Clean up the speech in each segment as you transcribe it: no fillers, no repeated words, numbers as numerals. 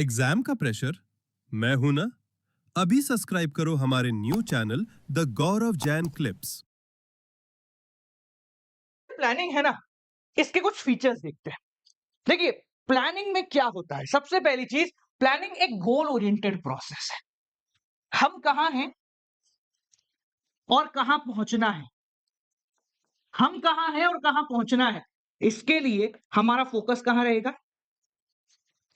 Exam का pressure? मैं हूं ना। अभी सब्सक्राइब करो हमारे new channel the Gaurav Jain clips. Planning है ना, इसके कुछ फीचर्स देखते हैं। देखिए, प्लानिंग में क्या होता है? सबसे पहली चीज, प्लानिंग एक गोल ओरिएंटेड प्रोसेस है। हम कहां हैं और कहां पहुंचना है, हम कहां हैं और कहां पहुंचना है, इसके लिए हमारा फोकस कहां रहेगा?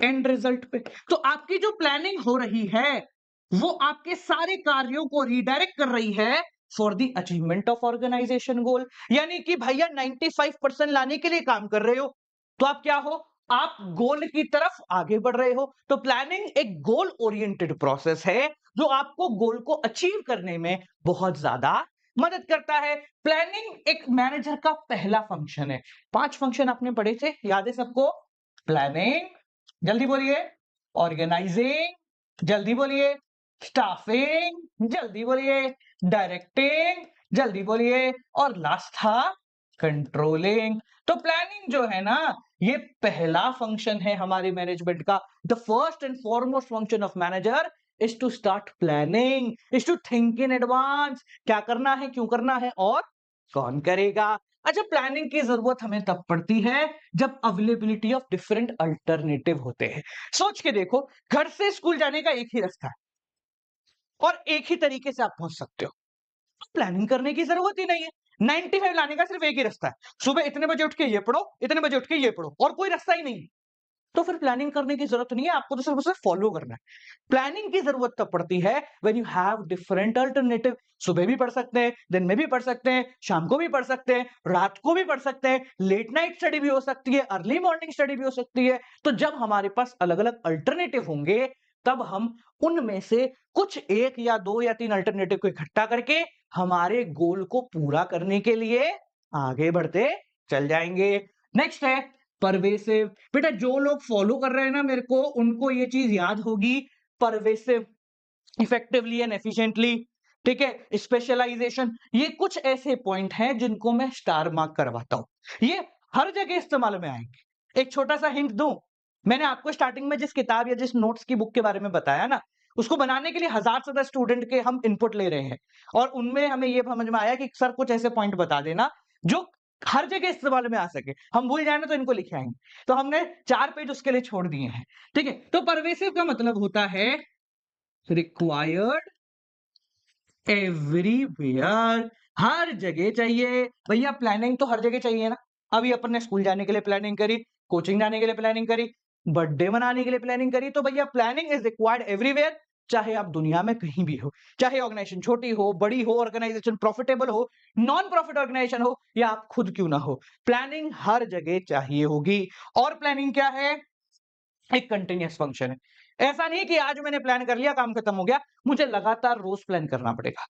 एंड रिजल्ट पे। तो आपकी जो प्लानिंग हो रही है वो आपके सारे कार्यों को रीडायरेक्ट कर रही है for the achievement of organization goal. यानी कि भैया 95% लाने के लिए काम कर रहे हो, तो आप क्या हो? आप गोल की तरफ आगे बढ़ रहे हो। तो प्लानिंग एक गोल ओरिएंटेड प्रोसेस है जो आपको गोल को अचीव करने में बहुत ज्यादा मदद करता है। प्लानिंग एक मैनेजर का पहला फंक्शन है। 5 फंक्शन आपने पढ़े थे, याद है सबको? प्लानिंग, जल्दी बोलिए। ऑर्गेनाइजिंग, जल्दी बोलिए। स्टाफिंग, जल्दी बोलिए। डायरेक्टिंग, जल्दी बोलिए। और लास्ट था कंट्रोलिंग। तो प्लानिंग जो है ना, ये पहला फंक्शन है हमारे मैनेजमेंट का। The first and foremost function of manager is to start planning, is to think in advance. क्या करना है, क्यों करना है और कौन करेगा। अच्छा, प्लानिंग की जरूरत हमें तब पड़ती है जब अवेलेबिलिटी ऑफ डिफरेंट अल्टरनेटिव होते हैं। सोच के देखो, घर से स्कूल जाने का एक ही रास्ता है और एक ही तरीके से आप पहुंच सकते हो, तो प्लानिंग करने की जरूरत ही नहीं है। 95 लाने का सिर्फ एक ही रास्ता है, सुबह इतने बजे उठ के ये पढ़ो, इतने बजे उठ के ये पढ़ो, और कोई रास्ता ही नहीं है। तो फिर प्लानिंग करने की जरूरत नहीं है, आपको तो सिर्फ उसे फॉलो करना है। प्लानिंग की जरूरत तब पड़ती है when you have different alternative. सुबह भी पढ़ सकते हैं, दिन में भी पढ़ सकते हैं, शाम को भी पढ़ सकते हैं, रात को भी पढ़ सकते हैं, लेट नाइट स्टडी भी हो सकती है, अर्ली मॉर्निंग स्टडी भी हो सकती है। तो जब हमारे पास अलग अलग अल्टरनेटिव होंगे, तब हम उनमें से कुछ एक या दो या तीन अल्टरनेटिव को इकट्ठा करके हमारे गोल को पूरा करने के लिए आगे बढ़ते चल जाएंगे। नेक्स्ट है परवेसिव। बेटा, जो लोग फॉलो कर रहे हैं ना मेरे को, उनको ये चीज याद होगी। परवेसिव, इफेक्टिवली एंड एफिशिएंटली, ठीक है। स्पेशलाइजेशन, ये कुछ ऐसे पॉइंट हैं जिनको मैं स्टार मार्क करवाता हूं। ये हर जगह इस्तेमाल में आएंगे। एक छोटा सा हिंट दूं, मैंने आपको स्टार्टिंग में जिस किताब या जिस नोट्स की बुक के बारे में बताया ना, उसको बनाने के लिए 1000 से 10 स्टूडेंट के हम इनपुट ले रहे हैं, और उनमें हमें यह समझ में आया कि सर कुछ ऐसे पॉइंट बता देना जो हर जगह इस्तेमाल में आ सके। हम भूल जाए ना तो इनको लिखे आएंगे, तो हमने 4 पेज उसके लिए छोड़ दिए हैं। ठीक है, तो परवेसिव का मतलब होता है रिक्वायर्ड एवरीवेयर, हर जगह चाहिए। भैया प्लानिंग तो हर जगह चाहिए ना। अभी अपन ने स्कूल जाने के लिए प्लानिंग करी, कोचिंग जाने के लिए प्लानिंग करी, बर्थडे मनाने के लिए प्लानिंग करी, तो भैया प्लानिंग इज रिक्वायर्ड एवरीवेयर। चाहे आप दुनिया में कहीं भी हो, चाहे ऑर्गेनाइजेशन छोटी हो, बड़ी हो, ऑर्गेनाइजेशन प्रॉफिटेबल हो, नॉन प्रॉफिट ऑर्गेनाइजेशन हो, या आप खुद क्यों ना हो, प्लानिंग हर जगह चाहिए होगी। और प्लानिंग क्या है? एक कंटिन्यूअस फंक्शन है। ऐसा नहीं कि आज मैंने प्लान कर लिया, काम खत्म हो गया। मुझे लगातार रोज प्लान करना पड़ेगा,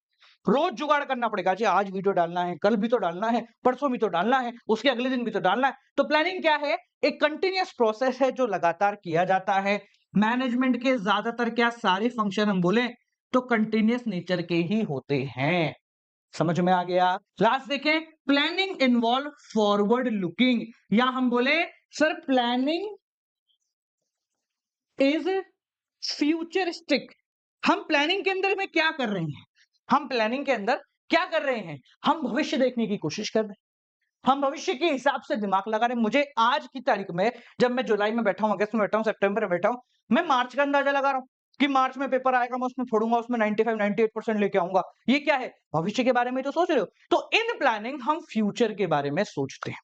रोज जुगाड़ करना पड़ेगा। जी, आज वीडियो डालना है, कल भी तो डालना है, परसों भी तो डालना है, उसके अगले दिन भी तो डालना है। तो प्लानिंग क्या है? एक कंटिन्यूअस प्रोसेस है जो लगातार किया जाता है। मैनेजमेंट के ज्यादातर क्या सारे फंक्शन हम बोले तो कंटिन्यूअस नेचर के ही होते हैं। समझ में आ गया? लास्ट देखें, प्लानिंग इन्वॉल्व फॉरवर्ड लुकिंग, या हम बोले सर प्लानिंग इज फ्यूचरिस्टिक। हम प्लानिंग के अंदर में क्या कर रहे हैं? हम प्लानिंग के अंदर क्या कर रहे हैं? हम भविष्य देखने की कोशिश कर रहे हैं। हम भविष्य के हिसाब से दिमाग लगा रहे हैं। मुझे आज की तारीख में, जब मैं जुलाई में बैठा हूं, अगस्त में बैठा हूं, सितंबर में बैठा हूं, मैं मार्च का अंदाजा लगा रहा हूं कि मार्च में पेपर आएगा, मैं उसमें फोड़ूंगा, उसमें 95 98% लेके आऊंगा। ये क्या है? भविष्य के बारे में तो सोच रहे हो। तो इन प्लानिंग हम फ्यूचर के बारे में सोचते हैं।